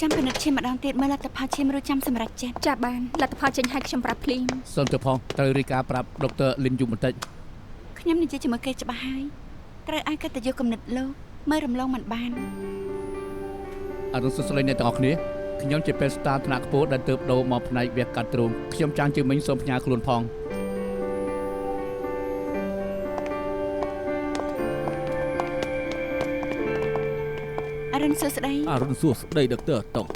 ចាំពិនិត្យឈាមម្ដងទៀតមើលលទ្ធផលឈាមរួចចាំសម្រាប់ចិត្តចាបានលទ្ធផលចេញឲ្យខ្ញុំប្រាប់ភ្លាមសូមទៅផងត្រូវរាយការណ៍ប្រាប់ដុកទ័រលីនយូបន្តិចខ្ញុំនិយាយជាមួយគេច្បាស់ហើយត្រូវឲ្យកតញ្ញូគំនិតលោកមើលរំលងមិនបានអរុណសួស្តីអ្នកទាំងអស់គ្នាខ្ញុំជាពេទ្យស្តារថ្នាក់ខ្ពស់ដែលទើបដូរមកផ្នែកវះកាត់ទ្រូងខ្ញុំចាងជើងមិញសូមផ្ញើខ្លួនផងអរុណសួស្តីអរុណសួស្តីដុកទ័រតុង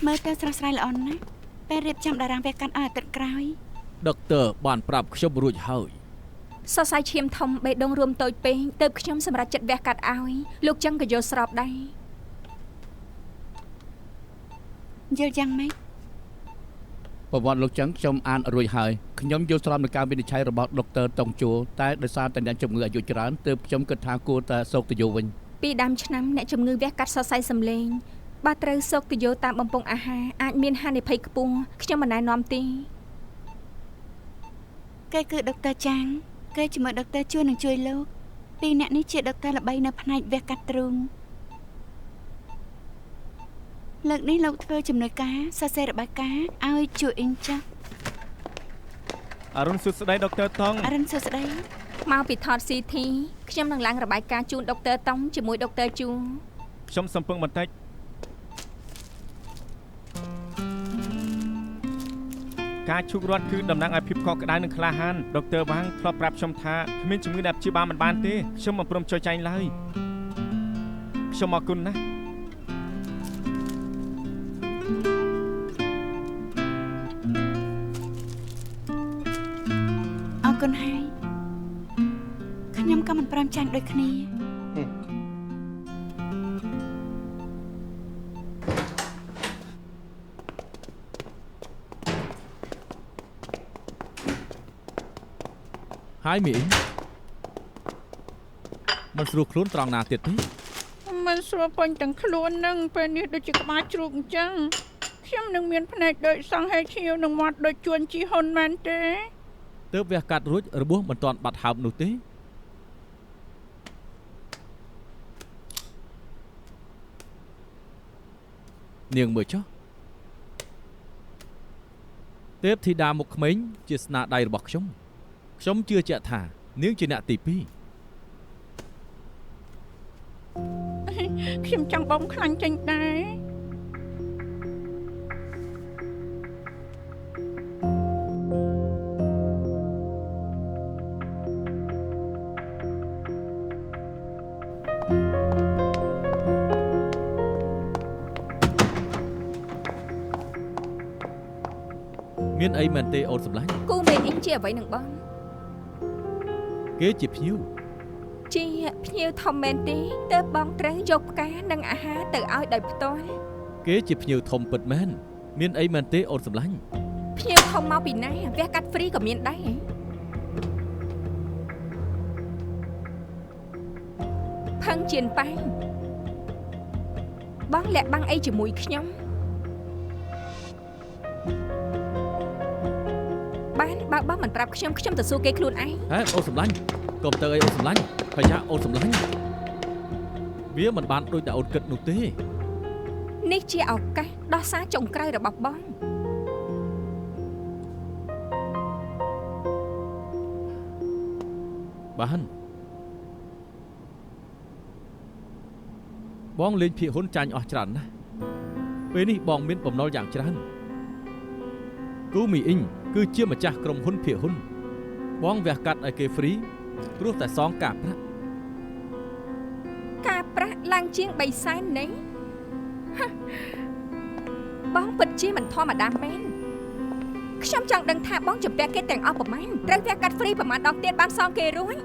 មើលទៅស្រស់ស្រាយល្អណាស់ពេលរៀបចំតារាងវះកាត់ឲ្យអាទិត្យក្រោយដុកទ័របានប្រាប់ខ្ញុំរួចហើយសរសៃឈាមធំបេះដូងរួមតូចពេកទើបខ្ញុំសម្រេចចិត្តវះកាត់ឲ្យលោកចឹងក៏យល់ស្របដែរយល់យ៉ាងម៉េចប្រវត្តិលោកចឹងខ្ញុំអានរួចហើយខ្ញុំយល់ស្របនឹងការវិនិច្ឆ័យរបស់ដុកទ័រតុងជួតែដោយសារតែអ្នកជំងឺអាយុច្រើនទើបខ្ញុំគិតថាគួរតែសោកទយោវិញពីដើមឆ្នាំអ្នកជំងឺវះកាត់សរសៃសម្លេងបើត្រូវសោកទយោតាមបំពង់អាហារអាចមានហានិភ័យខ្ពស់ខ្ញុំមិនណែនាំទេគេគឺដុកទ័រចាងគេជាមួយដុកទ័រជួននឹងជួយលោកពីរអ្នកនេះជាដុកទ័រល្បីនៅផ្នែកវះកាត់ទ្រូងលើកនេះលោកធ្វើជំនួយការសរសេររបាយការណ៍ឲ្យជួយអ៊ីនចាស់អរុណសួស្តីដុកទ័រតុងអរុណសួស្តីមកពីថត CT ខ្ញុំនឹងឡើងរបាយការណ៍ជូនដុកទ័រតុងជាមួយដុកទ័រជួខ្ញុំសំពឹងបន្តិចការឈូករត់គឺតំណាងឲ្យភាពកក់ក្ដៅនិងក្លាហានដុកទ័រវ៉ាងធ្លាប់ប្រាប់ខ្ញុំថាគ្មានជំងឺដែលព្យាបាលមិនបានទេខ្ញុំមិនព្រមចុះចែងឡើយខ្ញុំអរគុណណាស់អរគុណហើយខ្ញុំក៏មិនព្រមចាញ់ដូចគ្នាហើយមីមិនស្រួលខ្លួនត្រង់ណាទៀតទេមិនស្រួលពេញទាំងខ្លួននឹងពេលនេះដូចជាក្បាលជ្រូកអញ្ចឹងខ្ញុំនឹងមានភ្នែកដូចសង្ហេឈាវនឹងមាត់ដូចជួនជីហ៊ុនមែនទេទើបវះកាត់រួចរបួសមិនទាន់បាត់ហើមនោះទេនាងមើលចុះទេពធីតាមុខក្មេងជាស្នាដៃរបស់ខ្ញុំជឿជាក់ថានាងជាអ្នកទី2ខ្ញុំចង់បំខ្លាញ់ចេញដែរមានអីមែនទេអូនសម្លាញ់គូមេអ៊ីងជាអ្វីនឹងបងគេជាភ្ញៀវជាភ្ញៀវធំមែនទេទើបបងត្រូវយកផ្កានិងអាហារទៅឲ្យដោយផ្ទាល់គេជាភ្ញៀវធំពិតមែនមានអីមែនទេអូនសម្លាញ់ភ្ញៀវធំមកពីណាវះកាត់ហ្វ្រីក៏មានដែរផឹងជៀនប៉ែងបងលាក់បាំងអីជាមួយខ្ញុំបានបើបងមិនប្រាប់ខ្ញុំទៅសួរគេខ្លួនឯងហេអូនសម្លាញ់កុំទៅអីអូនសម្លាញ់ហើយចាអូនសម្លាញ់វាមិនបានដូចតែអូនគិតនោះទេនេះជាឱកាសដោះសារចុងក្រោយរបស់បងបានបងលេងភាគហ៊ុនចាញ់អស់ច្រើនណាស់ពេលនេះបងមានបំណុលយ៉ាងច្រើនគូមីអ៊ីងគឺជាម្ចាស់ក្រុមហ៊ុនភាគហ៊ុនបងវះកាត់ឲ្យគេហ្វ្រីព្រោះតែសងការប្រាក់ឡើងជាង3សែននេះបងពិតជាមិនធម្មតាមែនខ្ញុំចង់ដឹងថាបងជំពាក់គេទាំងអស់ប្រមាណត្រូវវះកាត់ហ្វ្រីប្រមាណដងទៀតបានសងគេរួច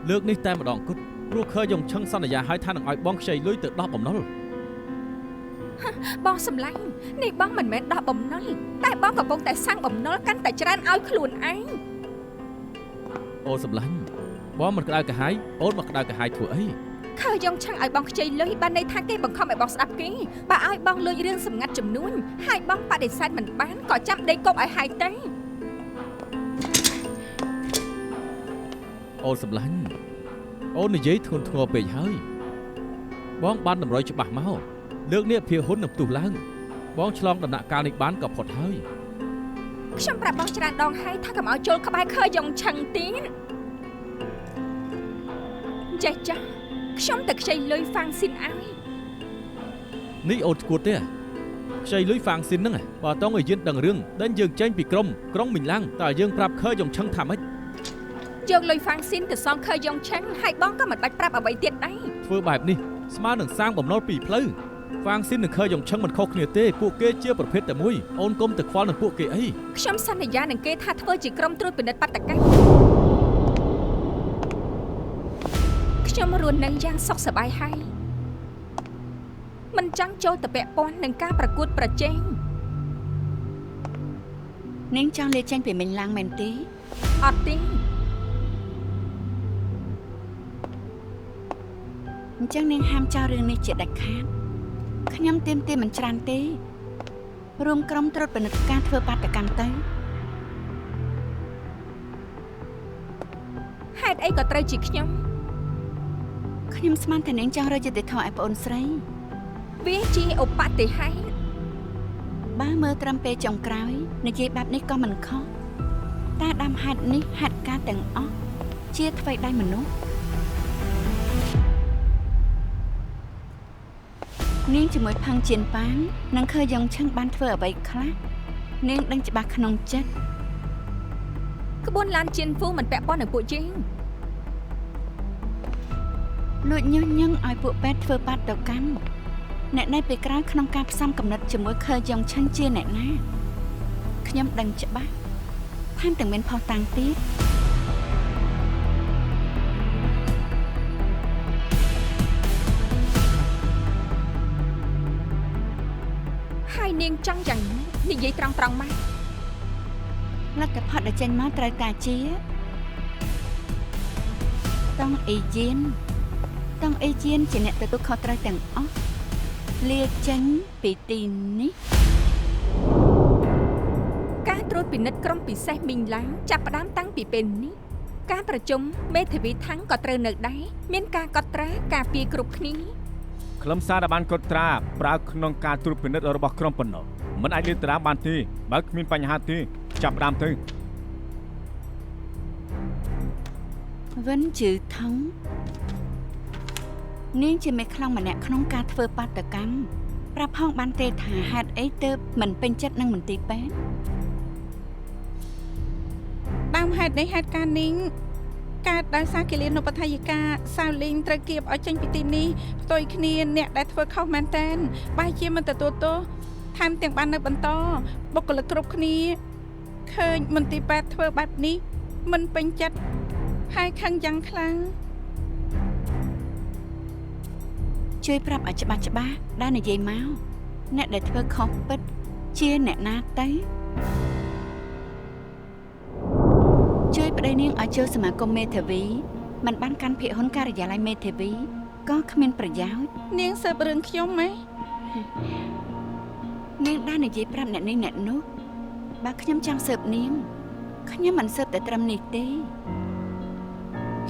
លើកនេះតែម្ដងគត់ព្រោះឃើញខ្ញុំឆឹងសន្យាឲ្យថានឹងឲ្យបងខ្ចីលុយទៅដោះបំណុលបងសម្លាញ់នេះបងមិនមែនដោះបំណុលតែបងកំពុងតែសាំងបំណុលកាន់តែច្រើនឲ្យខ្លួនឯងអូនសម្លាញ់បងមិនក្តៅកាហាយអូនមកក្តៅកាហាយធ្វើអីឃើញខ្ញុំឆឹងឲ្យបងខ្ចីលុយបានន័យថាគេបង្ខំឲ្យបងស្ដាប់គេបើឲ្យបងលួចរឿងសម្ងាត់ចំនួនហើយបងបដិសេធមិនបានក៏ចាំដេកគប់ឲ្យហាយទៅអូនសម្លាញ់អូននិយាយធ្ងន់ធ្ងរពេកហើយបងបានតម្រុយច្បាស់មក លើកនេះភាហ៊ុននឹងផ្ទុះឡើងបងឆ្លងដំណាក់កាលនេះបានក៏ផុតហើយ ខ្ញុំប្រាប់បងច្រើនដងហើយថាកុំឲ្យចូលក្បែរខើយ៉ុងឆឹងទៀតចេះចាស់ខ្ញុំតែខ្ចីលុយហ្វាំងស៊ីនឲ្យ នេះអូនឈួតទេខ្ចីលុយហ្វាំងស៊ីនហ្នឹងបើតោងឲ្យយើងដឹងរឿងដែលយើងចេញពីក្រុងមីងឡាំងតើយើងប្រាប់ខើយ៉ុងឆឹងថាម៉េច យកលុយហ្វាំងស៊ីនទៅសងខើយ៉ុងឆឹងហើយបងក៏មិនបាច់ប្រាប់អ្វីទៀតដែរ ធ្វើបែបនេះស្មើនឹងសាងបំណុលពីរផ្លូវហ្វាំងស៊ីននិងខើយ៉ុងឆឹងមិនខុសគ្នាទេពួកគេជាប្រភេទតែមួយអូនកុំទៅខ្វល់នឹងពួកគេអី ខ្ញុំសន្យានឹងគេថាធ្វើជាក្រុមត្រួតពិនិត្យបាតកម្មខ្ញុំរស់នៅយ៉ាងសុខសប្បាយហើយមិនចង់ចូលទៅពាក់ព័ន្ធនឹងការប្រកួតប្រជែង នាងចង់លាចេញពីមីងឡាំងមែនទេ អត់ទេ អញ្ចឹងនាងហាមចោលរឿងនេះជាដាច់ខាតខ្ញុំទាមទារមិនច្រើនទេរួមក្រុមត្រួតពិនិត្យការធ្វើបាតកម្មទៅ ហេតុអីក៏ត្រូវជាខ្ញុំ ខ្ញុំស្មានថានាងចង់រកយុត្តិធម៌ឲ្យប្អូនស្រី វាជាឧបតិហេតុ បើមើលត្រឹមពេលចុងក្រោយនិយាយបែបនេះក៏មិនខុសតែដើមហេតុនេះហេតុការទាំងអស់ជាអ្វីដែលមនុស្សនាងជាមួយផឹងជៀនប៉ាងនិងខើយ៉ុងឆឹងបានធ្វើអ្វីខ្លះនាងដឹងច្បាស់ក្នុងចិត្ត ក្បួនឡានជៀនហ្វូមិនពាក់ព័ន្ធនឹងពួកយើង លួចញុះញង់ឲ្យពួកពេទ្យធ្វើបាតុកម្មអ្នកនៅពេលក្រោយក្នុងការផ្សំគំនិតជាមួយខើយ៉ុងឆឹងជាអ្នកណាខ្ញុំដឹងច្បាស់ថែមទាំងមានផុសតាំងទៀត ហើយនាងចង់យ៉ាងណានិយាយត្រង់មក លទ្ធផលដែលចេញមកត្រូវតែជាតង់អេជាអ្នកទទួលខុសត្រូវទាំងអស់លាចេញពីទីនេះ ការត្រួតពិនិត្យក្រុមពិសេសមីងឡាំងចាប់ផ្ដើមតាំងពីពេលនេះការប្រជុំមេធាវីថាំងក៏ត្រូវនៅដែរមានការកត់ត្រាការពារគ្រប់គ្នា ខ្លឹមសារដែលបានកត់ត្រាប្រើក្នុងការត្រួតពិនិត្យរបស់ក្រុមប៉ុណ្ណោះមិនអាចលាតត្រដាងបានទេបើគ្មានបញ្ហាទេចាប់ផ្ដើមទៅ វិនជឺថងនាងជាមេខ្លោងម្នាក់ក្នុងការធ្វើបាតកម្មប្រាប់ផងបានទេថាហេតុអីទើបមិនពេញចិត្តនឹងមន្ទីរពេទ្យ ដើមហេតុនៃហេតុការណ៍នេះកើតដោយសារគិលានុបដ្ឋាយិកាសាវលីងត្រូវគៀបឲ្យចេញពីទីនេះផ្ទុយគ្នាអ្នកដែលធ្វើខុសមែនតែនបែរជាមិនទទួលទោសថែមទាំងបាននៅបន្តបុគ្គលិកគ្រប់គ្នាឃើញមន្ទីរពេទ្យធ្វើបែបនេះមិនពេញចិត្តហើយខឹងយ៉ាងខ្លាំង ជួយប្រាប់ឲ្យច្បាស់ដែលនិយាយមកអ្នកដែលធ្វើខុសពិតជាអ្នកណាទៅជួយប្តីនាងឲ្យចូលសមាគមមេធាវីមិនបានកាន់ភាគហ៊ុនការិយាល័យមេធាវីក៏គ្មានប្រយោជន៍ នាងសើបរឿងខ្ញុំហ៎ នាងបាននិយាយប្រាប់អ្នកនេះអ្នកនោះបើខ្ញុំចង់សើបនាងខ្ញុំមិនសើបតែត្រឹមនេះទេ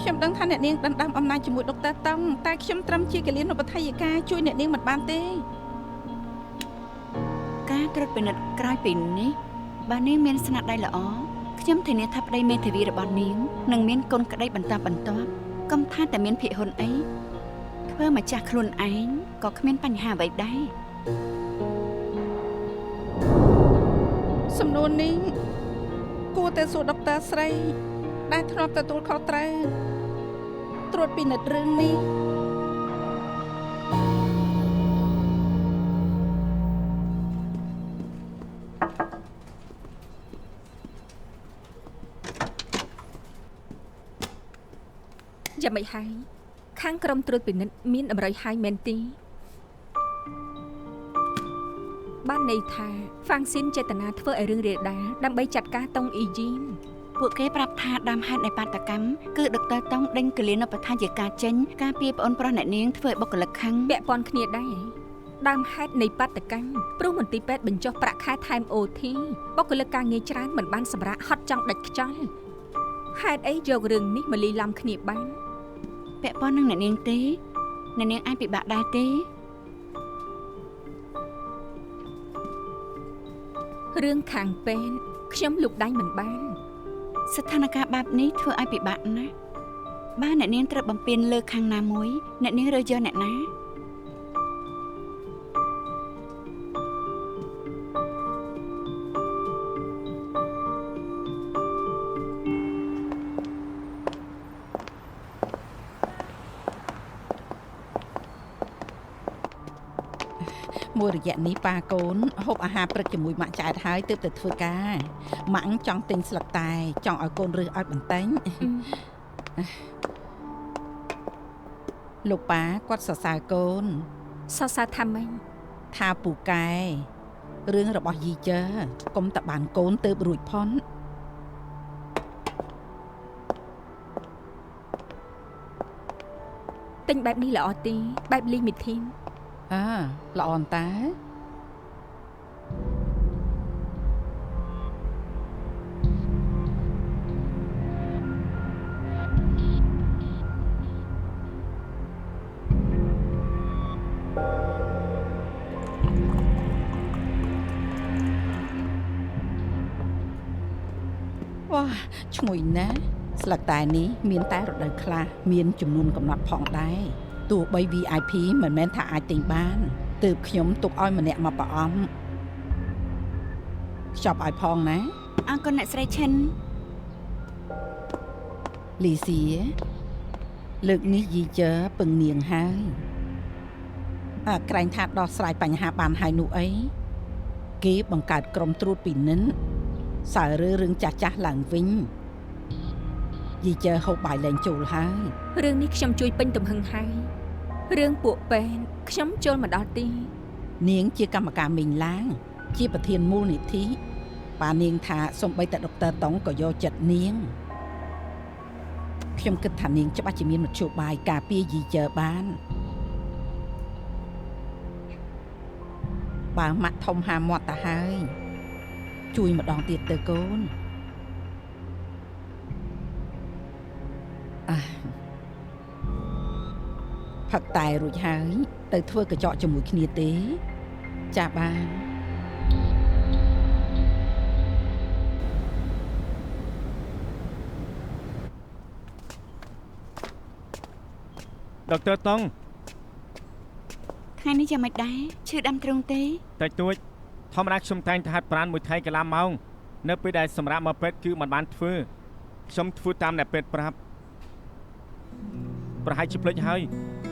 ខ្ញុំដឹងថាអ្នកនាងដណ្ដើមអំណាចជាមួយដុកទ័រតង់តែខ្ញុំត្រឹមជាគិលានុបដ្ឋាយិកាជួយអ្នកនាងមិនបានទេ ការត្រួតពិនិត្យក្រោយពីនេះបើនាងមានស្នាដៃល្អខ្ញុំធានាថាប្តីមេធាវីរបស់នាងនឹងមានកូនក្តីបន្តបន្ទាប់កុំថាតែមានភាគហ៊ុនអីធ្វើម្ចាស់ខ្លួនឯងក៏គ្មានបញ្ហាអ្វីដែរ សំណួរនេះគួរតែសួរដុកទ័រស្រីដែលធ្លាប់ទទួលខុសត្រូវត្រួតពិនិត្យរឿងនេះ យ៉ាងម៉េចហើយខាងក្រុមត្រួតពិនិត្យមានតម្រូវឲ្យមែនទេបានន័យថាហ្វាំងស៊ីនចេតនាធ្វើឲ្យរឿងរាលដាលដើម្បីចាត់ការតុងអ៊ីជីន ពួកគេប្រាប់ថាដើមហេតុនៃបាតកម្មគឺដុកទ័រតង់ដេញគិលានុបដ្ឋាយិកាចេញការពារប្អូនប្រុសអ្នកនាងធ្វើឲ្យបុគ្គលិកខឹង ពាក់ព័ន្ធគ្នាដែរដើមហេតុនៃបាតកម្មព្រោះមន្ទីរពេទ្យបញ្ចុះប្រាក់ខែថែម OT បុគ្គលិកការងារច្រើនមិនបានសម្រាកហត់ចង់ដាច់ខ្យល់ហេតុអីយករឿងនេះមកលីឡំគ្នាបាន ពាក់ព័ន្ធនឹងអ្នកនាងទេអ្នកនាងអាចពិបាកដែរទេ រឿងខាងពេនខ្ញុំលុបដៃមិនបាន ស្ថានភាពបែបនេះធ្វើឲ្យពិបាកណាស់បើអ្នកនាងត្រូវបំពេញលើខាងណាមួយអ្នកនាងរើសយកអ្នកណា មួយរយៈនេះប៉ាកូនហូបអាហារព្រឹកជាមួយម៉ាក់ចែតហើយទើបទៅធ្វើការម៉ាក់ចង់ទិញស្លឹកតែចង់ឲ្យកូនរើសឲ្យបន្តែងលោកប៉ាគាត់សរសើរកូន សរសើរថាម៉េច ថាពូកែរឿងរបស់យីជើកុំតបានកូនទើបរួចផុន ទិញបែបនេះល្អទេបែបលីមីធីន ល្អអន្តើវ៉ាឈ្ងុយណាស់ស្លឹកតែនេះមានតែរដូវខ្លះមានចំនួនកំណត់ផងដែរទោះបី VIP មិនមែនថាអាចទិញបានទើបខ្ញុំទុកឲ្យម្នាក់មកប្រអប់ខ្ចប់ឲ្យផងណា អរគុណអ្នកស្រីឈិន លីស៊ីលើកនេះយីជើពឹងនាងហើយក្រែងថាដោះស្រាយបញ្ហាបានហើយនោះអីគេបង្កើតក្រុមត្រួតពិនិត្យសើរឿងចាស់ឡើងវិញយីជើហូបបាយលែងចូលហើយ រឿងនេះខ្ញុំជួយពេញទំហឹងហើយរឿងពួកពេនខ្ញុំចូលមកដល់ទី នាងជាកម្មការមីងឡាងជាប្រធានមូលនិធិប៉ានាងថាសំបីតែដុកទ័រតុងក៏យកចិត្តនាងខ្ញុំគិតថានាងច្បាស់ជាមានមធ្យោបាយការពារយីជើបានបើម៉ាក់ធំហាមាត់ទៅហើយជួយម្ដងទៀតទៅកូនផឹកតែរួចហើយទៅធ្វើកញ្ចក់ជាមួយគ្នាទេចាបាន ដុកទ័រតុង ថ្ងៃនេះយ៉ាងម៉េចដែរឈឺដាំទ្រូងទេ តែទួចធម្មតាខ្ញុំតែងតែហាត់ប្រាណមួយថ្ងៃកន្លះម៉ោងនៅពេលដែលសម្រាប់មកពេទ្យគឺមិនបានធ្វើខ្ញុំធ្វើតាមអ្នកពេទ្យប្រាប់ប្រហែលជាភ្លេចហើយ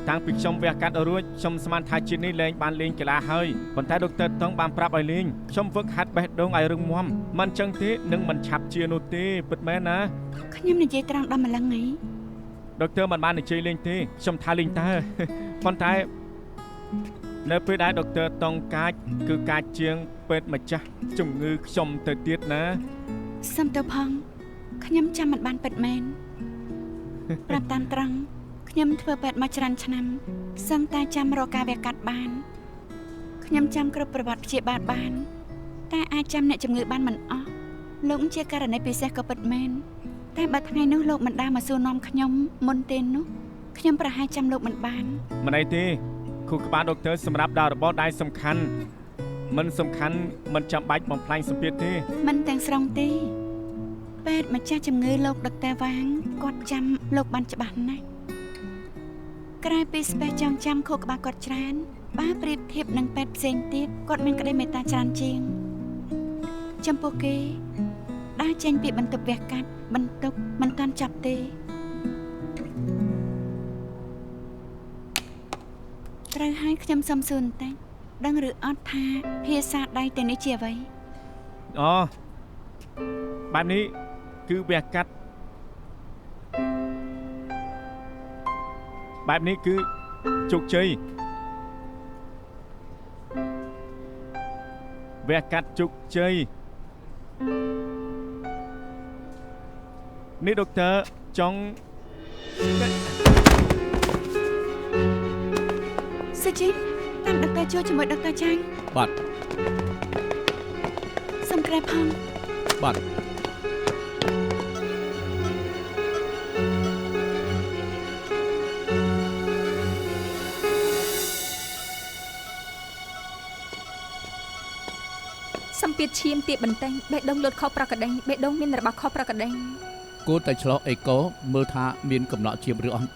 តាំងពីខ្ញុំវះកាត់រួចខ្ញុំស្មានថាជាតិនេះលែងបានលេងកីឡាហើយប៉ុន្តែដុកទ័រតុងបានប្រាប់ឲ្យលេងខ្ញុំវឹកហាត់បេះដូងឲ្យរឹងមាំមិនចឹងទេនឹងមិនឆាប់ជានោះទេពិតមែនណា ខ្ញុំនិយាយត្រង់ដល់ម្លឹងហី ដុកទ័រមិនបាននិយាយលេងទេខ្ញុំថាលេងតើ ប៉ុន្តែនៅពេលដែលដុកទ័រតុងកាចគឺកាចជាងពេទ្យម្ចាស់ជំងឺខ្ញុំទៅទៀតណា សុំទៅផងខ្ញុំចាំមិនបានពិតមែន ប្រាប់តាមត្រង់ខ្ញុំធ្វើពេទ្យមកច្រើនឆ្នាំសឹងតែចាំរកការវះកាត់បានខ្ញុំចាំគ្រប់ប្រវត្តិព្យាបាលបានតែអាចចាំអ្នកជំងឺបានមិនអស់លោកជាករណីពិសេសក៏ពិតមែនតែបើថ្ងៃនោះលោកមិនដើរមកសួរនាំខ្ញុំមុនទេនោះខ្ញុំប្រហែលចាំលោកមិនបាន មិនអីទេគូក្បាលដុកទ័រសម្រាប់ដល់របបដៃសំខាន់មិនសំខាន់មិនចាំបាច់បំផ្លាញសម្ពាធទេ មិនទាំងស្រុងទេពេទ្យម្ចាស់ជំងឺលោកដុកទ័រវាងគាត់ចាំលោកបានច្បាស់ណាស់ក្រៅពីស្ពេសចងចាំខួរក្បាលគាត់ច្រើនបើប្រៀបធៀបនឹងពេទ្យផ្សេងទៀតគាត់មានក្តីមេត្តាច្រើនជាងចំពោះគេដើរចេញពីបន្ទប់វះកាត់បន្ទប់មិនទាន់ចប់ទេត្រូវឲ្យខ្ញុំសុំសួរបន្តិចដឹងឬអត់ថាភាសាដៃទៅនេះជាអ្វី អូបែបនេះគឺវះកាត់បែបនេះគឺជោគជ័យវះកាត់ជោគជ័យនេះដុកទ័រចង់ សុជីតាមដុកទ័រជួយជាមួយដុកទ័រចាញ់ បាទ សុំក្រែផង បាទ សំ ពៀតឈាមទាបបន្តិចបេះដូងលូតខុសប្រក្រតីបេះដូងមានរបស់ខុសប្រក្រតី គួរតែឆ្លោះអេកូមើលថាមានកំណត់ជាឬអត់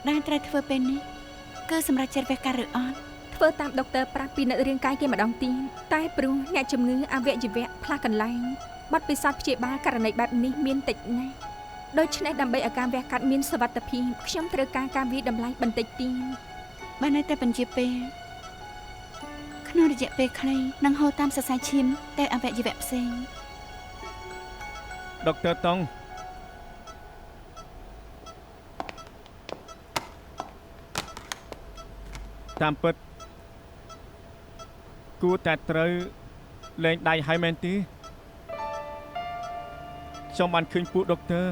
ដែលត្រូវធ្វើពេលនេះគឺសម្រាប់ចិត្តវះកាត់ឬអត់ ធ្វើតាមដុកទ័រប្រាប់ពីនិតរាងកាយគេម្ដងទៀតតែព្រោះអ្នកជំងឺអវយវៈផ្លាស់កន្លែងបាត់ពិសោធន៍ព្យាបាលករណីបែបនេះមានតិចណាស់ដូច្នេះដើម្បីឲ្យការវះកាត់មានសុវត្ថិភាពខ្ញុំត្រូវការវិតម្លៃបន្តិចទៀត បើនៅតែបញ្ជាពេលក្នុងរយៈពេលខ្លីនឹងហូរតាមសរសៃឈាមទៅអវយវៈផ្សេង ដុកទ័រតុងតាមពិតគួរតែត្រូវលែងដៃឲ្យមែនទេខ្ញុំបានឃើញពួកដុកទ័រ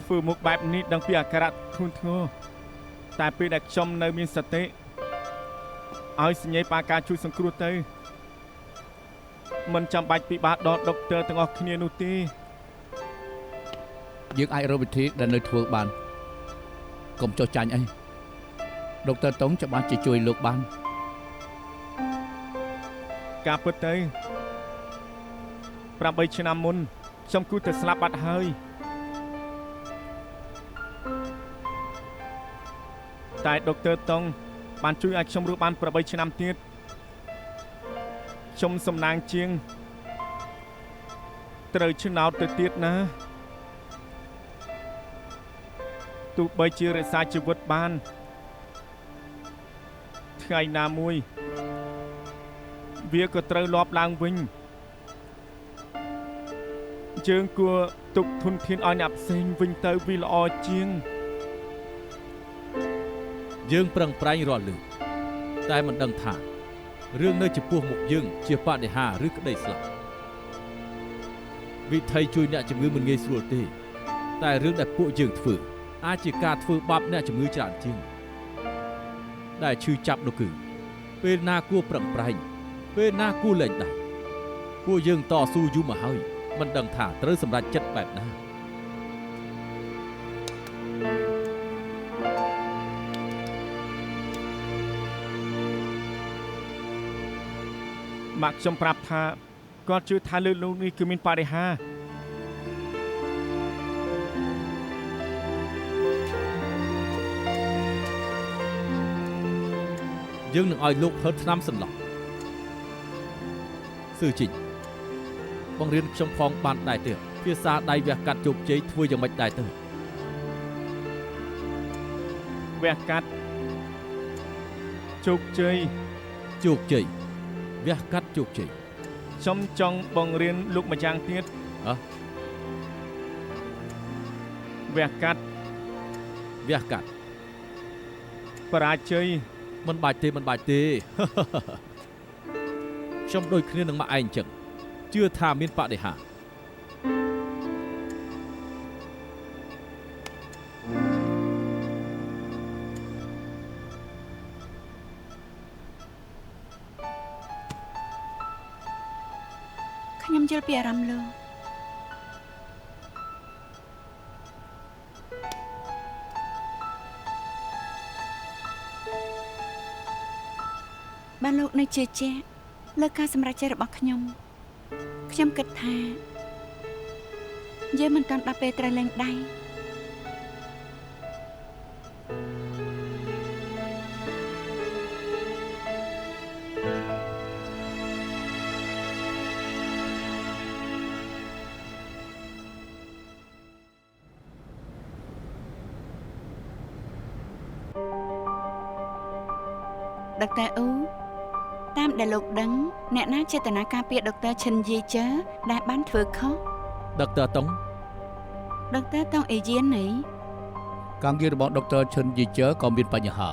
ធ្វើមុខបែបនេះដឹងពីអាការៈធ្ងន់ធ្ងរតែពេលដែលខ្ញុំនៅមានសតិឲ្យសញ្ញាបាការជួយសង្គ្រោះទៅមិនចាំបាច់ពិបាកដល់ដុកទ័រទាំងអស់គ្នានោះទេ យើងអាចរកវិធីដែលនៅធ្វើបានកុំចុះចាញ់អីដុកទ័រតុងច្បាស់ជាជួយលោកបាន ការពិតទៅ8ឆ្នាំមុនខ្ញុំគូតែស្លាប់បាត់ហើយតែដុកទ័រតុងបានជួយឲ្យខ្ញុំរស់បាន8ឆ្នាំទៀតខ្ញុំសំណាងជាងត្រូវឆ្នោតទៅទៀតណាទោះបីជារក្សាជីវិតបានថ្ងៃណាមួយវាក៏ត្រូវលាប់ឡើងវិញយើងគួរទុកធនធានឲ្យអ្នកផ្សេងវិញទៅវាល្អជាង យើងប្រឹងប្រែងរាល់លើកតែមិនដឹងថារឿងនៅចំពោះមុខយើងជាបដិហាឬក្តីស្លាប់វិធីជួយអ្នកជំងឺមិនងាយស្រួលទេតែរឿងដែលពួកយើងធ្វើអាចជាការធ្វើបាបអ្នកជំងឺច្រើនជាងដែលឈឺចាប់នោះគឺពេលណាគួរប្រឹងប្រែងពេលណាគួរលែងដៃពួកយើងតស៊ូយូរមកហើយមិនដឹងថាត្រូវសម្រេចចិត្តបែបណា ម៉ាក់ខ្ញុំប្រាប់ថាគាត់ជឿថាលើលោកនេះគឺមានបរិហារ យើងនឹងឲ្យលោកហឺតឆ្នាំសន្លប់ស៊ឺជីងបងរៀនខ្ញុំផងបានដែរទេភាសាដៃវះកាត់ជោគជ័យធ្វើយ៉ាងម៉េចដែរទៅ វះកាត់ជោគជ័យ ជោគជ័យវះកាត់ជោគជ័យ ខ្ញុំចង់បង្រៀនលោកម្យ៉ាងទៀតវះកាត់ វះកាត់ បរាជ័យ មិនបាច់ទេមិនបាច់ទេ ខ្ញុំដូចគ្នានឹងមកឯងចឹងជឿថាមានបដិហារ ខ្ញុំយល់ពីអារម្មណ៍លោកបានលោកនៅជឿជាក់លើការសម្រេចចិត្តរបស់ខ្ញុំគិតថាយើងមិនទាន់ដល់ពេលត្រូវលែងដៃ ដុកទ័រអ៊ូតាមដែលលោកដឹងអ្នកណាចេតនាការពារដុកទ័រឈិនយីជើដែលបានធ្វើខុស ដុកទ័រតុង ដុកទ័រតង់អេយៀននេះ ការងាររបស់ដុកទ័រឈិនយីជើក៏មានបញ្ហា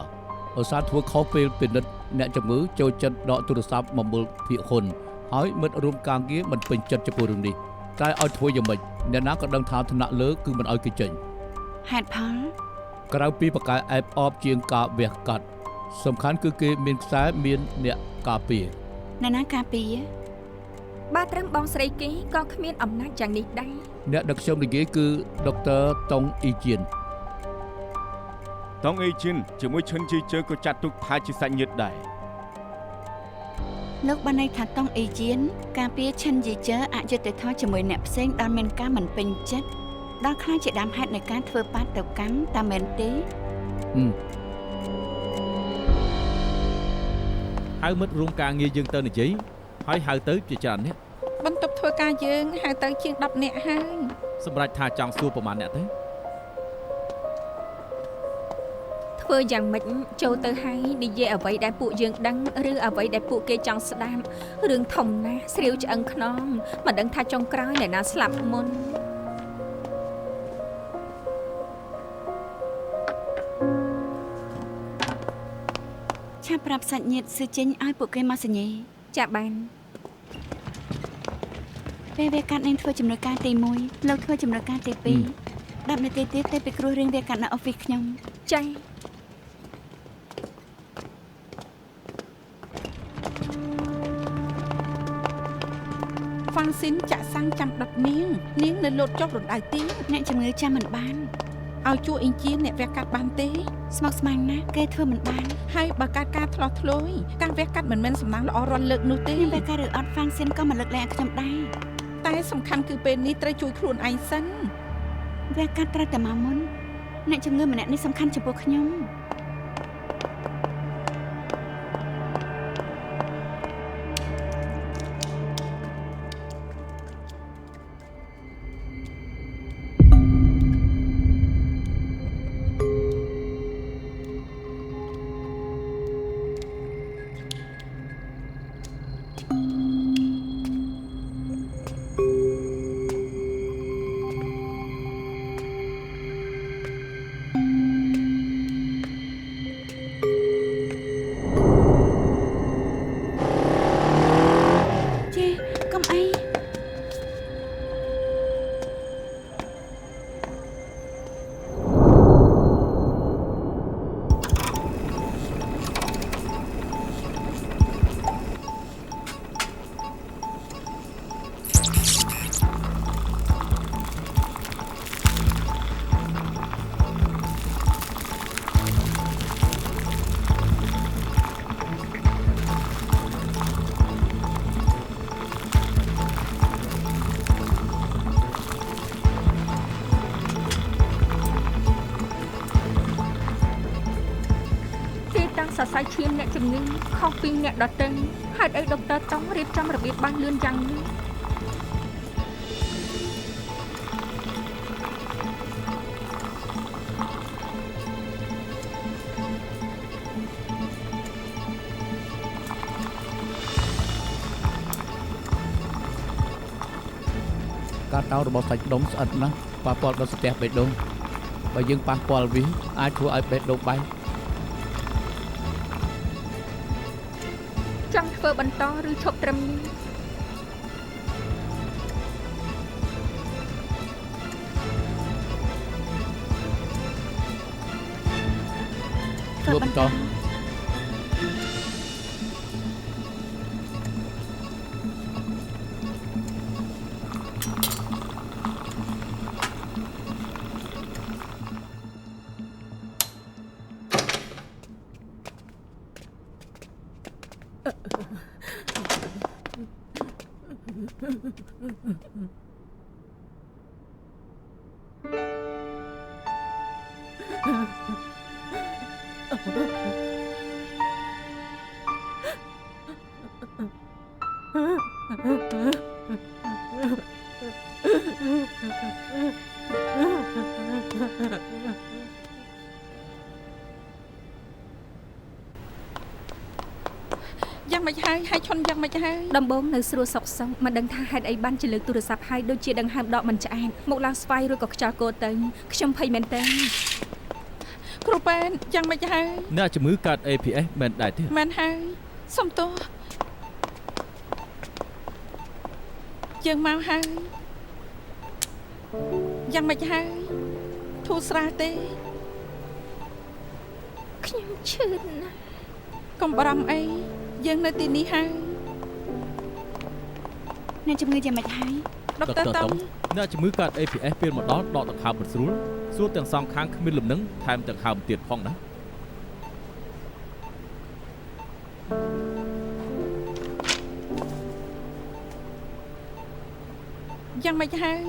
ឧស្សាហ៍ធ្វើខុសពេលពិនិត្យអ្នកជំងឺចូលចិត្តដកទូរស័ព្ទមកមើលភាគហ៊ុនហើយមិត្តរួមការងារមិនពេញចិត្តចំពោះរឿងនេះតែឲ្យធ្វើយ៉ាងម៉េចអ្នកណាក៏ដឹងថាថ្នាក់លើគឺមិនឲ្យគេចេញ ហេតុផល ក្រៅពីបកកែអែបអបជាងការវះកាត់សំខាន់គឺគេមានខ្សែមានអ្នកការពារ អ្នកណាការពារ បើត្រឹមបងស្រីគេក៏គ្មានអំណាចយ៉ាងនេះដែរ អ្នកដឹកខ្ញុំនិយាយគឺដុកទ័រតុងអ៊ីជៀន តង់អេជិនជាមួយឈិនជីជើក៏ចាត់ទុកថាជាសាច់ញាតិដែរ លោកបានន័យថាតង់អេជានការពារឈិនយីជើអយុត្តិធម៌ជាមួយអ្នកផ្សេងដែលមានការមិនពេញចិត្តដល់ខ្លាចជាដើមហេតុនៃការធ្វើបាបទៅកាន់តាមែនទេ ហៅមិត្តរួមការងារយើងទៅនិយាយហើយហៅទៅជាច្រើនអ្នក បន្ទប់ធ្វើការយើងហៅទៅជាង10នាក់ហើយ សម្រាប់ថាចង់សួរប្រមាណអ្នកទៅ ធ្វើយ៉ាងម៉េចចូលទៅហើយនិយាយអ្វីដែលពួកយើងដឹងឬអ្វីដែលពួកគេចង់ស្ដាប់រឿងធំណាស់ស្រាវឆ្អឹងខ្នងមិនដឹងថាចុងក្រោយអ្នកណាស្លាប់មុន ឆាប់ប្រាប់សាច់ញាតិស៊ឺចេញឲ្យពួកគេមកសញ្ញេ ចាបាន ពេលវាកាត់នឹងធ្វើជំនួយការទី1លោកធ្វើជំនួយការទី2 10នាទីទៀតទៅពិគ្រោះរឿងវាកាត់នៅអ៊ីហ្វិសខ្ញុំ ចា ហ្វាំងស៊ីនចាក់សាំងចាំដុតនាងនៅលោតចុះរណ្ដៅទី អ្នកជំងឺចាំមិនបាន ឲ្យជួអ៊ីនជាអ្នកវះកាត់បានទេ ស្មុគស្មាញណាស់គេធ្វើមិនបាន ហើយបើកើតការឆ្លោះធ្លួយការវះកាត់មិនមែនសំណាងល្អរាល់លើកនោះទេ ខ្ញុំពេលការឬអត់ហ្វាំងស៊ីនក៏មិនលើកលែងឲ្យខ្ញុំដែរ តែសំខាន់គឺពេលនេះត្រូវជួយខ្លួនឯងសិន វាកាត់ត្រូវតែមកមុនអ្នកជំងឺម្នាក់នេះសំខាន់ចំពោះខ្ញុំ សរសៃឈាមអ្នកជំងឺខុសពីអ្នកដទៃហេតុអីដុកទ័រតង់រៀបចំរបៀបបានលឿនយ៉ាងនេះ ការតោរបស់សាច់ដុំស្អិតណាស់ប៉ះពាល់ដល់ស្ទះបេះដូងបើយើងប៉ះពាល់វាអាចធ្វើឲ្យបេះដូងបែក ចង់ធ្វើបន្តឬឈប់ត្រឹមនេះ ធ្វើបន្ត យ៉ាងមិនហើយឈុនយ៉ាងមិនហើយ ដំបងនៅស្រួលសុកសុកមិនដឹងថាហេតុអីបានជាលើកទូរស័ព្ទហើយដូចជាដង្ហើមដកមិនឆ្អែតមកឡើងស្វាយរួចក៏ខ្យល់កោទៅខ្ញុំភ័យមែនតើ គ្រូប៉ែនយ៉ាងមិនហើយ អ្នកជំងឺកើត APS មែនដែរទេ មែនហើយសុំទោសយើងមកហើយយ៉ាងមិនហើយធូរស្រាលទេ ខ្ញុំឈឺណាស់ កុំបារម្ភអីយើងនៅទីនេះហើយ អ្នកជំងឺយ៉ាងម៉េចហើយ ដុកទ័រតង់ អ្នកជំងឺកើត APS ពេលមកដល់ដកដង្ហើមមិនស្រួលសួរទាំងសងខាងគ្មានលំនឹងថែមទាំងហើមទៀតផងណា យ៉ាងម៉េចហើយ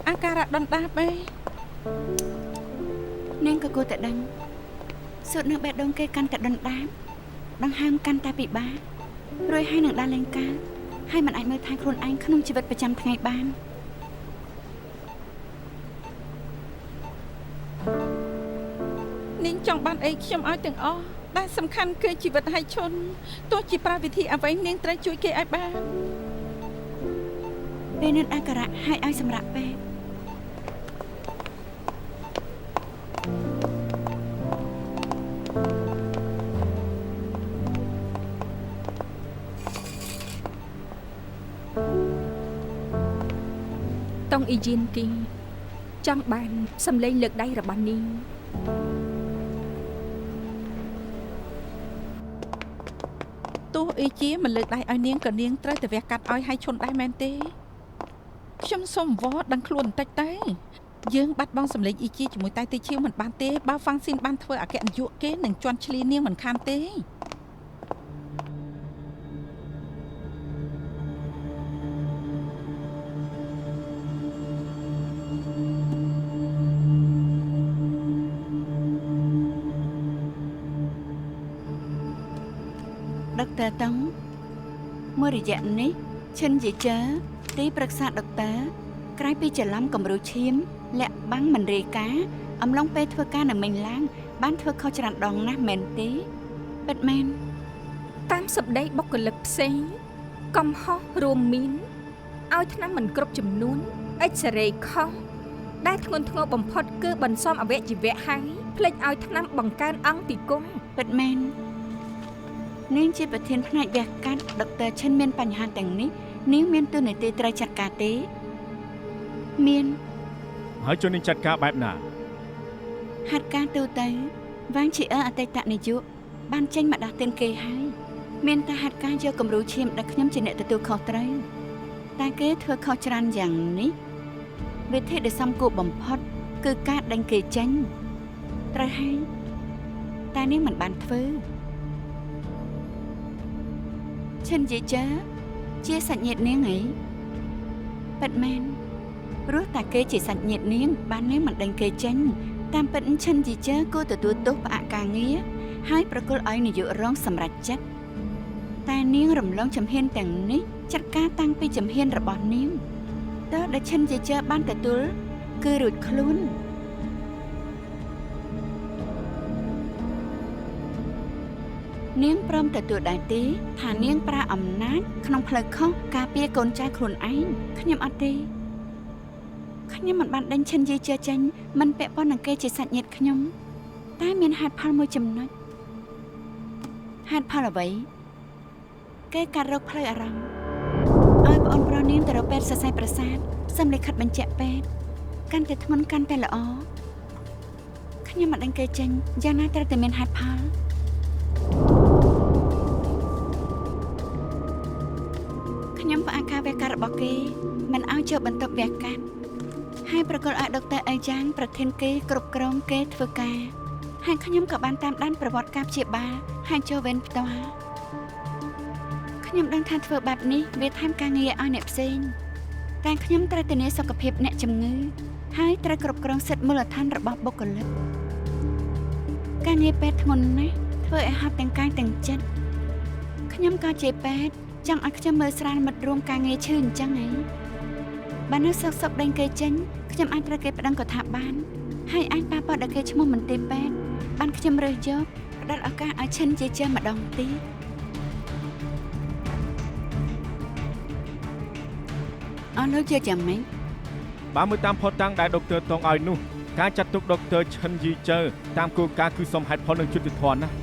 អាការៈដុនដាបអី នាងក៏គួរតែដឹងសូត្រនៅបេះដូងគេកាន់តែដុនដាបដង្ហើមកាន់តែពិបាករួយហើយនឹងដើរលេងការហើយមិនអាចមើលថែខ្លួនឯងក្នុងជីវិតប្រចាំថ្ងៃបាន នាងចង់បានអីខ្ញុំឲ្យទាំងអស់ដែលសំខាន់គឺជីវិតហើយឈុនទោះជាប្រើវិធីអ្វីនាងត្រូវជួយគេឲ្យបាន ពេលនៅអាការៈហើយឲ្យសម្រាប់ពេទ្យ តង់អ៊ីជីនគីចង់បានសំឡេងលើកដៃរបស់នាង ទោះអីជាមិនលើកដៃឲ្យនាងក៏នាងត្រូវតែវះកាត់ឲ្យហើយឈុនដែរមែនទេខ្ញុំសូមអង្វរដឹងខ្លួនបន្តិចទៅយើងបាត់បង់សម្លេងអ៊ីជាជាមួយតែទីឈៀវមិនបានទេបើហ្វាំងស៊ីនបានធ្វើអគ្គនាយកគេនឹងជន់ឈ្លានាងមិនខានទេ ដុកទ័រតង់មួយរយៈនេះឈិនជីជើទីប្រឹក្សាដុកទ័រក្រោយពីច្រឡំគំរូឈាមលាក់បាំងមិនរាយការណ៍អំឡុងពេលធ្វើការនៅមិញឡើងបានធ្វើខុសច្រើនដងណាស់មែនទេពិតមែន តាមសម្ដីបុគ្គលិកផ្សេងកំហុសរួមមានឲ្យថ្នាំមិនគ្រប់ចំនួនអិចសារ៉េខុសដែលធ្ងន់ធ្ងរបំផុតគឺបន្សំអវយវៈហើយភ្លេចឲ្យថ្នាំបង្កើនអង្គពីគុំ ពិតមែននាងជាប្រធានផ្នែកវះកាត់ដុកទ័រឈិនមានបញ្ហាទាំងនេះនាងមានតួនាទីត្រូវចាត់ការទេមាន ហើយជួយនាងចាត់ការបែបណា ហាត់ការទូទៅវាងជាអតីតនាយកបានចេញមកដាស់ទិនគេហើយមានតែហាត់ការយកគំរូឈាមដែលខ្ញុំជាអ្នកទទួលខុសត្រូវតែគេធ្វើខុសច្រើនយ៉ាងនេះវិធីដែលសមគួរបំផុតគឺការដេញគេចេញត្រូវហើយតែនាងមិនបានធ្វើឈិនជីជើជាសាច់ញាតិនាងអីពិតមែនព្រោះតែគេជាសាច់ញាតិនាងបាននាងមិនដេញគេចេញតាមពិតឈិនជីជើគួរទទួលទោសផ្អាកការងារហើយប្រគល់ឲ្យនាយករងសម្រេចចិត្តតែនាងរំលងជំហានទាំងនេះចាត់ការតាំងពីជំហានរបស់នាងតើដែលឈិនជីជើបានទទួលគឺរួចខ្លួននាងព្រមទទួលដែរទេថានាងប្រើអំណាចក្នុងផ្លូវខុសការពារកូនចៅខ្លួនឯងខ្ញុំអត់ទេខ្ញុំមិនបានដេញឈិនយីជើចេញមិនពាក់ព័ន្ធនឹងគេជាសាច់ញាតិខ្ញុំតែមានហេតុផលមួយចំណុចហេតុផលអ្វីគេកាត់រោគផ្លូវអារម្មណ៍ឲ្យប្អូនប្រុសនាងទៅរកពេទ្យសរសៃប្រសាទសំលិខិតបញ្ជាក់ពេទ្យកាន់តែធ្ងន់កាន់តែល្អខ្ញុំមិនដេញគេចេញយ៉ាងណាត្រូវតែមានហេតុផលខ្ញុំផ្អាកការវះកាត់របស់គេមិនឲ្យចូលបន្ទប់វះកាត់ហើយប្រកល់ឲ្យដុកទ័រអេយ៉ាងប្រធានគេគ្រប់គ្រងគេធ្វើការហើយខ្ញុំក៏បានតាមដានប្រវត្តិការព្យាបាលហើយចូលវេនផ្ទាល់ខ្ញុំដឹងថាធ្វើបែបនេះវាថែមការងារឲ្យអ្នកផ្សេងតែខ្ញុំត្រូវធានាសុខភាពអ្នកជំងឺហើយត្រូវគ្រប់គ្រងសិទ្ធិមូលដ្ឋានរបស់បុគ្គលិកការងារពេទ្យធ្ងន់ណាស់ធ្វើឲ្យហត់ទាំងកាយទាំងចិត្តខ្ញុំក៏ជាពេទ្យចង់ឲ្យខ្ញុំមើលស្រាលមិត្តរួមការងារឈឺអញ្ចឹងហីបើនៅសុកដេញគេចេញខ្ញុំអាចត្រូវគេប្តឹងក៏ថាបានហើយអាចប៉ះពាល់ដល់គេឈ្មោះមន្ទីរពេទ្យបានខ្ញុំរើសយកផ្ដល់ឱកាសឲ្យឈិនជាចេះម្ដងទៀតអស់លោកជាចាំម៉េច បើមើលតាមផុសតាំងដែលដុកទ័រតងឲ្យនោះការចាត់ទុកដុកទ័រឈិនយីជើតាមគោលការណ៍គឺសមហេតុផលនិងយុត្តិធម៌ណាស់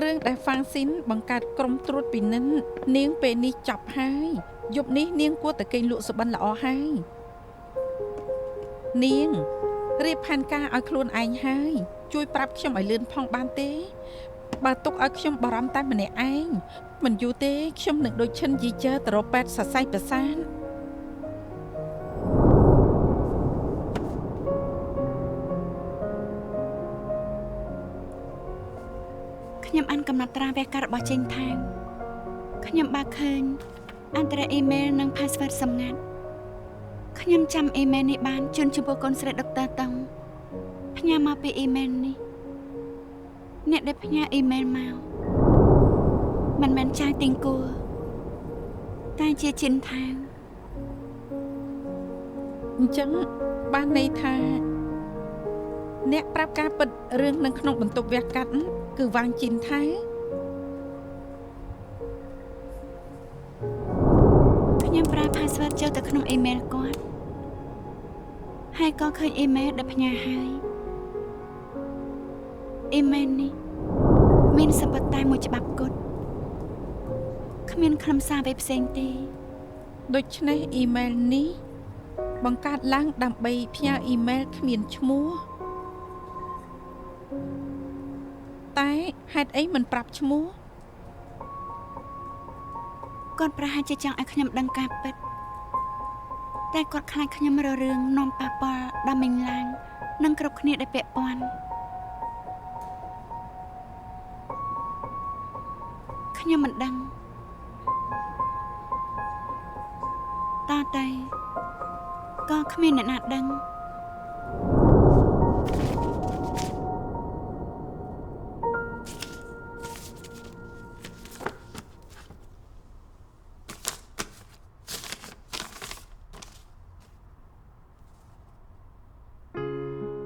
រឿងដែលហ្វាងស៊ីនបង្កើតក្រុមត្រួតពិនិត្យនាងពេលនេះចប់ហើយយប់នេះនាងគួរតែគេងលក់សុបិនល្អហើយនាងរៀបផែនការឲ្យខ្លួនឯងហើយជួយប្រាប់ខ្ញុំឲ្យលឿនផងបានទេបើទុកឲ្យខ្ញុំបារម្ភតែម្នាក់ឯងមិនយូរទេខ្ញុំនឹងដូចឈិនយីជើទៅរកពេទ្យសរសៃប្រសាទខ្ញុំអានកំណត់ត្រាវគ្គរបស់ចេញថាងខ្ញុំបើកឃើញអន្តរអ៊ីមែលនិង password សម្ងាត់ខ្ញុំចាំអ៊ីមែលនេះបានជូនចំពោះកូនស្រីដុកទ័រតង់ផ្ញើមកពីអ៊ីមែលនេះអ្នកដែលផ្ញើអ៊ីមែលមកមិនមែនចាយទីងគួរតែជាចិនថាងអញ្ចឹងបានន័យថាអ្នកប្រាប់ការពិតរឿងនៅក្នុងបន្ទប់វះកាត់គឺវ៉ាងជីនថៅខ្ញុំប្រើ password ចូលទៅក្នុងអ៊ីមែលគាត់ហើយក៏ឃើញអ៊ីមែលដែលផ្ញើហើយអ៊ីមែលនេះមានសម្បត្តិតែមួយច្បាប់គត់គ្មានខ្លឹមសារអ្វីផ្សេងទេដូច្នេះអ៊ីមែលនេះបង្កើតឡើងដើម្បីផ្ញើអ៊ីមែលគ្មានឈ្មោះតែហេតុអីមិនប្រាប់ឈ្មោះគាត់ប្រហែលជាចង់ឲ្យខ្ញុំដឹងការពិតតែគាត់ខ្លាចខ្ញុំរករឿងនាំប៉ះពាល់ដល់មីងឡាងនិងគ្រប់គ្នាដែលពាក់ព័ន្ធខ្ញុំមិនដឹងតើតែក៏គ្មានអ្នកណាដឹង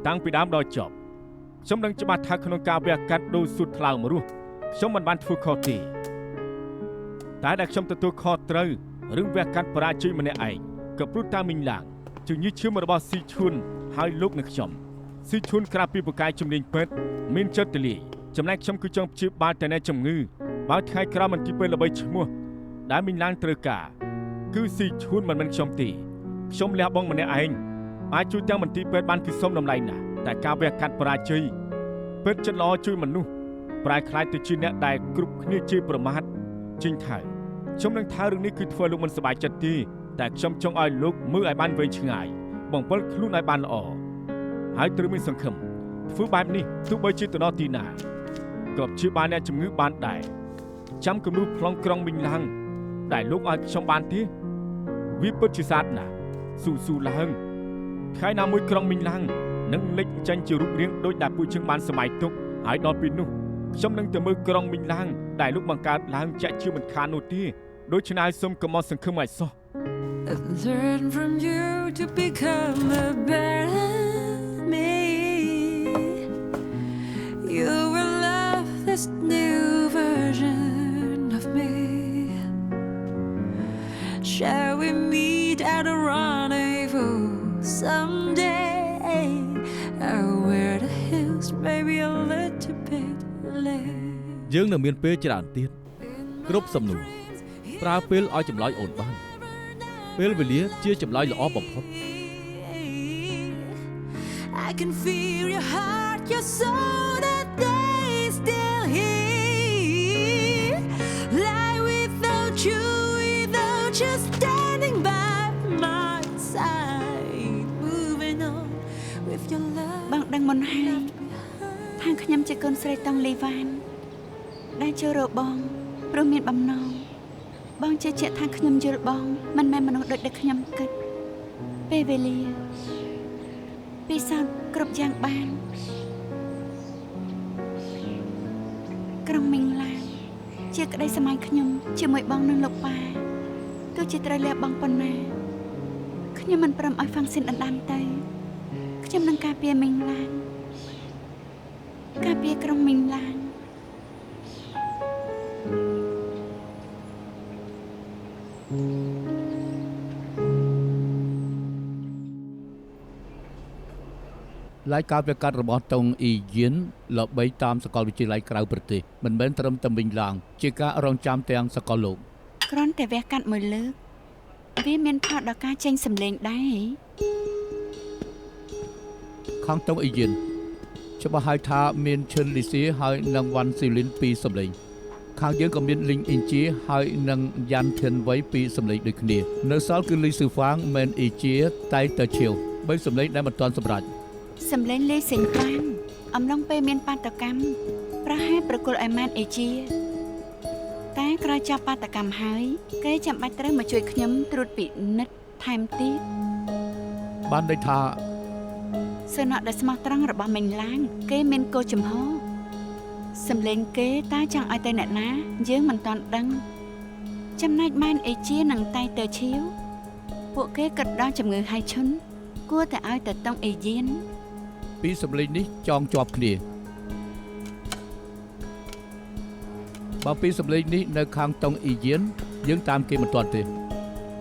តាំងពីដើមដល់ចប់ខ្ញុំនឹងច្បាស់ថាក្នុងការវះកាត់ដូរស៊ុតថ្លើមរស់ខ្ញុំមិនបានធ្វើខុសទេតែដែលខ្ញុំទទួលខុសត្រូវរឿងវះកាត់បរាជ័យម្នាក់ឯងក៏ព្រោះតាមីងឡាងជំងឺឈាមរបស់ស៊ីឈួនហើយលោកនិងខ្ញុំស៊ីឈួនក្រៅពីបកាយជំនាញពេទ្យមានចិត្តទលាយចំណែកខ្ញុំគឺចង់ព្យាបាលតែអ្នកជំងឺបើថ្ងៃក្រោយមិនទីពេលល្បីឈ្មោះដែលមីងឡាងត្រូវការគឺស៊ីឈួនមិនមែនខ្ញុំទេខ្ញុំលះបង់ម្នាក់ឯងអាចជួយទាំងមន្ទីរពេទ្យបានគឺសុំតម្លៃណាស់តែការវះកាត់បរាជ័យពេទ្យចិត្តល្អជួយមនុស្សប្រែខ្លាចទៅជាអ្នកដែលគ្រប់គ្នាជេរប្រមាថជីងថៅខ្ញុំនឹងថារឿងនេះគឺធ្វើលោកមិនសប្បាយចិត្តទេតែខ្ញុំចង់ឲ្យលោកមើលឲ្យបានវែងឆ្ងាយបង្វិលខ្លួនឲ្យបានល្អហើយត្រូវមានសង្ឃឹមធ្វើបែបនេះទោះបីជាទៅដល់ទីណាក៏ព្យាបាលអ្នកជំងឺបានដែរចាំគំនូរប្លង់ក្រុងមីងឡាំងដែលលោកឲ្យខ្ញុំបានទេវាពិតជាសាទណាស់ស៊ូឡើងថ្ងៃណាមួយក្រុងមីងឡាំងនឹងលេចចេញជារូបរាងដូចដែលពួកយើងបានសម័យទុកហើយដល់ពេលនោះខ្ញុំនឹងទៅមើលក្រុងមីងឡាំងដែលលោកបង្កើតឡើងចាក់ជាមិនខាននោះទេដូច្នេះសូមកុំមកសង្ឃឹមឲ្យសោះ Learn from you to become a better me. You will love this new version of me. Shall we meet at a rendezvous someday? Where the hills may be a little bit late. យើងនៅមានពេលច្រើនទៀតគ្រប់សំណួរប្រើពេលឲ្យចម្លើយអូនបានពេលវេលាជាចម្លើយល្អបំផុត I can feel your heart, your soul, that day is still here. Lie without you standing by my side, moving on with your love. បងដឹងមុនហើយថាខ្ញុំជាកូនស្រីតង់លីវ៉ានដែលចូលរកបងព្រោះមានបំណងបងជឿជាក់ថាខ្ញុំយល់បងមិនមែនមនុស្សដូចដែលខ្ញុំគិតពេលវេលាពិសោធន៍គ្រប់យ៉ាងបានក្រុងមីងឡាងជាក្តីសម័យខ្ញុំជាមួយបងនិងលោកប៉ាទោះជាត្រូវលះបង់ប៉ុណ្ណាខ្ញុំមិនព្រមឲ្យហ្វាំងស៊ីនដណ្ដើមទៅខ្ញុំនឹងការពារមីងឡាងការពារក្រុងមីងឡាង ឡាយការវះកាត់របស់តុងអ៊ីយៀនល្បីតាមសាកលវិទ្យាល័យក្រៅប្រទេសមិនមែនត្រឹមតែវិញឡើងជាការរងចាំទាំងសកលលោក គ្រាន់តែវះកាត់មួយលើកវាមានផលដល់ការចេញសម្លេងដែរ ខាងតុងអ៊ីយៀនច្បាស់ហើយថាមានឈិនលីស៊ីហើយនិងវ៉ាន់ស៊ីលីនពីរសម្លេងខាងយើងក៏មានលីងអ៊ីនជាហើយនិងយ៉ាន់ធានវៃពីរសម្លេងដូចគ្នានៅសល់គឺលីស៊ូហ្វាងមែនអ៊ីជាតៃតើឈៀវបីសម្លេងដែលមិនទាន់សម្រេច សម្លេងលេសេងខ្លាំងអំឡុងពេលមានបាតកម្មប្រហែលប្រគល់ឲ្យម៉ានអេជាតែក្រោយចាប់បាតកម្មហើយគេចាំបាច់ត្រូវមកជួយខ្ញុំត្រួតពិនិត្យថែមទៀត បានន័យថា សំណក់ដែលស្មោះត្រង់របស់មិញឡាងគេមានគោលចំហសម្លេងគេតើចង់ឲ្យទៅអ្នកណាយើងមិនទាន់ដឹងចំណែកម៉ានអេជានិងតៃតើឈៀវពួកគេគិតដល់ជំងឺហៃឈុនគួរតែឲ្យទៅតុងអេយៀន ពីរសម្លេងនេះចងជាប់គ្នាបើពីរសម្លេងនេះនៅខាងតុងអ៊ីយៀនយើងតាមគេមិនទាន់ទេ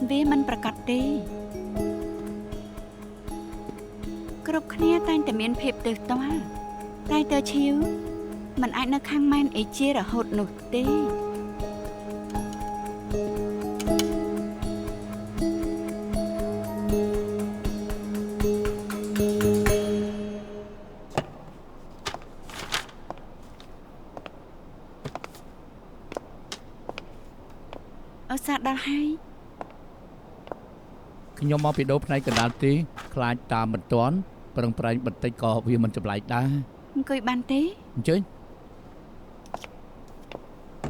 វាមិនប្រកាសទេគ្រប់គ្នាតែងតែមានភាពទើសទាល់តែតើឈៀវមិនអាចនៅខាងម៉ែនអេជារហូតនោះទេ អសាដល់ហើយ ខ្ញុំមកពីដូរផ្នែកកណ្ដាលទេខ្លាចតាមមិនទាន់ប្រឹងប្រែងបន្តិចក៏វាមិនចម្លែកដែរ អង្គុយបានទេ អញ្ជើញ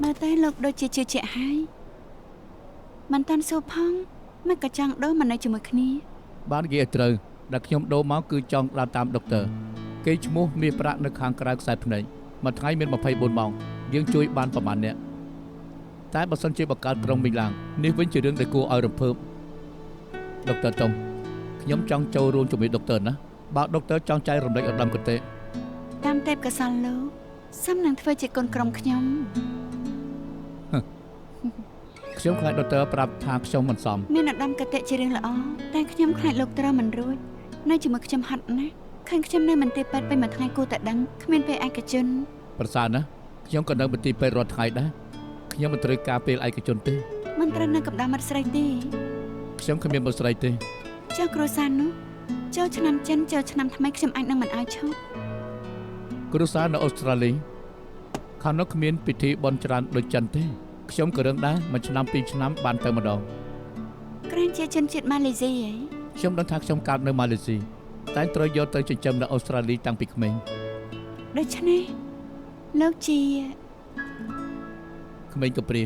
មើលទៅលោកដូចជាជឿជាក់ហើយមិនតាន់សួរផងមិនក៏ចង់ដូរមកនៅជាមួយគ្នា បាននិយាយឲ្យត្រូវដែលខ្ញុំដូរមកគឺចង់ដើរតាមដុកទ័រគេឈ្មោះមានប្រាក់នៅខាងក្រៅខ្សែភ្នែកមួយថ្ងៃមាន24ម៉ោងយើងជួយបានប្រហែលអ្នកតែបើសិនជាបង្កើតក្រុមវិញឡើងនេះវិញជារឿងដែលគួរឲ្យរំភើបដុកទ័រតុងខ្ញុំចង់ចូលរួមជាមួយដុកទ័រណាបើដុកទ័រចង់ចែករំលែកឧត្តមគតិ តាមទេពកសលលោកសំនឹងធ្វើជាកូនក្រុមខ្ញុំ ខ្ញុំខ្លាចដុកទ័រប្រាប់ថាខ្ញុំមិនសម មានឧត្តមគតិជារឿងល្អតែខ្ញុំខ្លាចលោកត្រូវមិនរួចនៅជាមួយខ្ញុំហត់ណាស់ឃើញខ្ញុំនៅមន្ទីរពេទ្យពេញមួយថ្ងៃគួរតែដឹងគ្មានពេលឯកជន ប្រសើរណាស់ខ្ញុំក៏នៅមន្ទីរពេទ្យរាល់ថ្ងៃដែរខ្ញុំមិនត្រូវការពេលឯកជនទេ មិនត្រូវនៅកម្ដៅមាត់ស្រីទេ ខ្ញុំគ្មានបុស្រីទេ ចុះគ្រួសារនោះចូលឆ្នាំចិនចូលឆ្នាំថ្មីខ្ញុំអាចនឹងមិនឲ្យឈប់ គ្រួសារនៅអូស្ត្រាលីខាងនោះគ្មានពិធីបុណ្យច្រើនដូចចិនទេខ្ញុំក៏រឿងដែរមួយឆ្នាំពីរឆ្នាំបានទៅម្ដង ក្រែងជាជនជាតិម៉ាឡេស៊ីហ៎ ខ្ញុំដឹងថាខ្ញុំកើតនៅម៉ាឡេស៊ីតែត្រូវយកទៅចិញ្ចឹមនៅអូស្ត្រាលីតាំងពីក្មេង ដូច្នេះលោកជា ក្មេងកំព្រា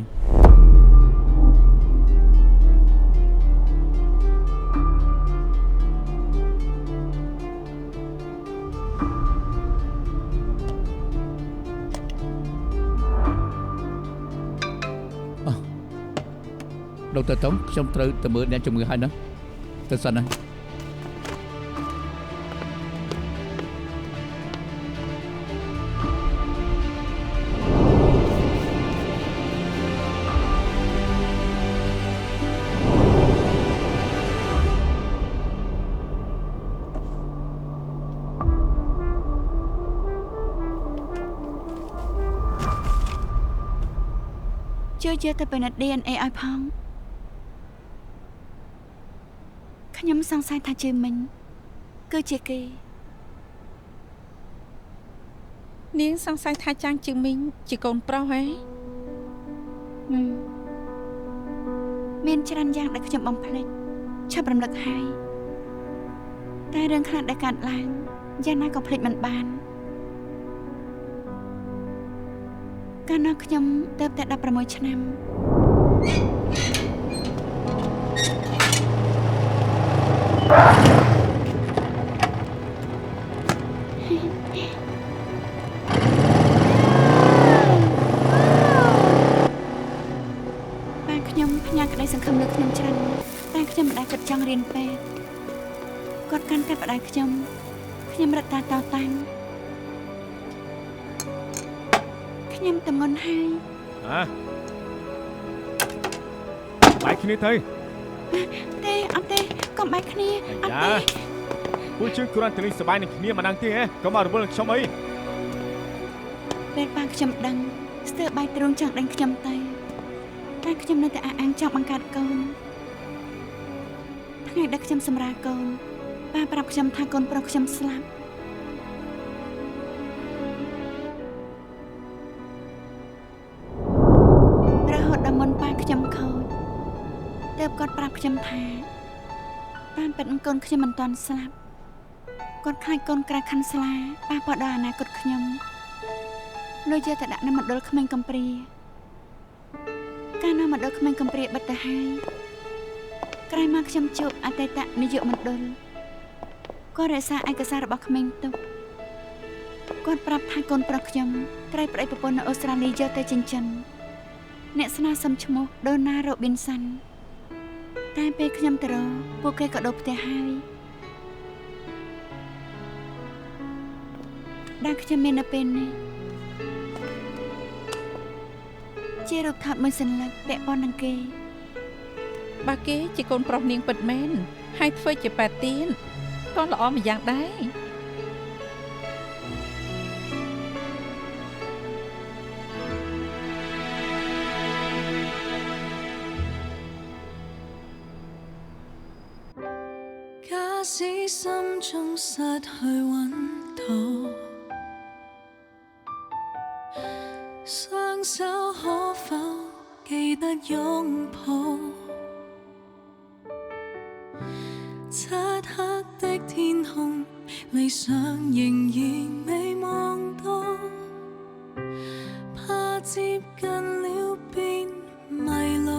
ដុកទ័រតុងខ្ញុំត្រូវទៅមើលអ្នកជំងឺហើយណាទៅសិនណា ជួយយកទៅពិនិត្យ DNA ឲ្យផងខ្ញុំសង្ស័យថាជឿមិញគឺជាគេ នាងសង្ស័យថាចាងជឹងមីងជាកូនប្រុសហ៎ មានច្រើនយ៉ាងដែលខ្ញុំបំភ្លេចឆាប់រំលឹកហើយតែរឿងខ្លះដែលកើតឡើងយ៉ាងណាក៏ភ្លេចមិនបានកាលនោះខ្ញុំទៅតែ16ឆ្នាំ បាទខ្ញុំផ្ញើក្តីសង្ឃឹមលើខ្ញុំច្រើនណាស់តែខ្ញុំមិនដែលគិតចង់រៀនពេទ្យគាត់កាន់តែបដៅខ្ញុំរត់តាតតាំងខ្ញុំតំងន់ហើយ បាយគ្នាទៅ ទេអត់ទេកុំបែកគ្នាអត់ទេ ព ពួកយើងគ្រាន់តែលេងសប្បាយនឹងគ្នាមិនដឹងទេហ៎កុំមករវល់នឹងខ្ញុំអី ពេលប៉ាខ្ញុំដឹងស្ទើរបាយទ្រូងចង់ដេញខ្ញុំទៅតែខ្ញុំនៅតែអះអាងចង់បង្កើតកូនថ្ងៃដែលខ្ញុំសម្រាលកូនប៉ាប្រាប់ខ្ញុំថាកូនប្រុសខ្ញុំស្លាប់រហូតដល់មុនប៉ាខ្ញុំខូចទើបគាត់ប្រាប់ខ្ញុំថាប៉ាពិតកូនខ្ញុំមិនទាន់ស្លាប់គាត់ខ្លាចកូនក្រៅខាន់ស្លាប៉ាប៉ដល់អនាគតខ្ញុំលុយយកទៅដាក់នៅមណ្ឌលក្មេងកំព្រាកាលនៅមណ្ឌលក្មេងកំព្រាបិទទៅហើយក្រោយមកខ្ញុំជួបអតីតនាយកមណ្ឌលគាត់រក្សាឯកសាររបស់ក្មេងទុកគាត់ប្រាប់ថាកូនប្រុសខ្ញុំត្រូវប្តីប្រពន្ធនៅអូស្ត្រាលីយកទៅចិញ្ចឹមអ្នកស្នើសុំឈ្មោះដូណារ៉ូប៊ីនសាន់តែពេលខ្ញុំទៅរកពួកគេក៏ដូរផ្ទះហើយដែលខ្ញុំមាននៅពេលនេះជារូបថតមួយសន្លឹកពាក់ព័ន្ធនឹងគេ បើគេជាកូនប្រុសនាងពិតមែនហើយធ្វើជាប៉ែតទៀនក៏ល្អម្យ៉ាងដែរ 假使心中失去穩妥，雙手可否記得擁抱？漆黑的天空，理想仍然未望到，怕接近了便迷路。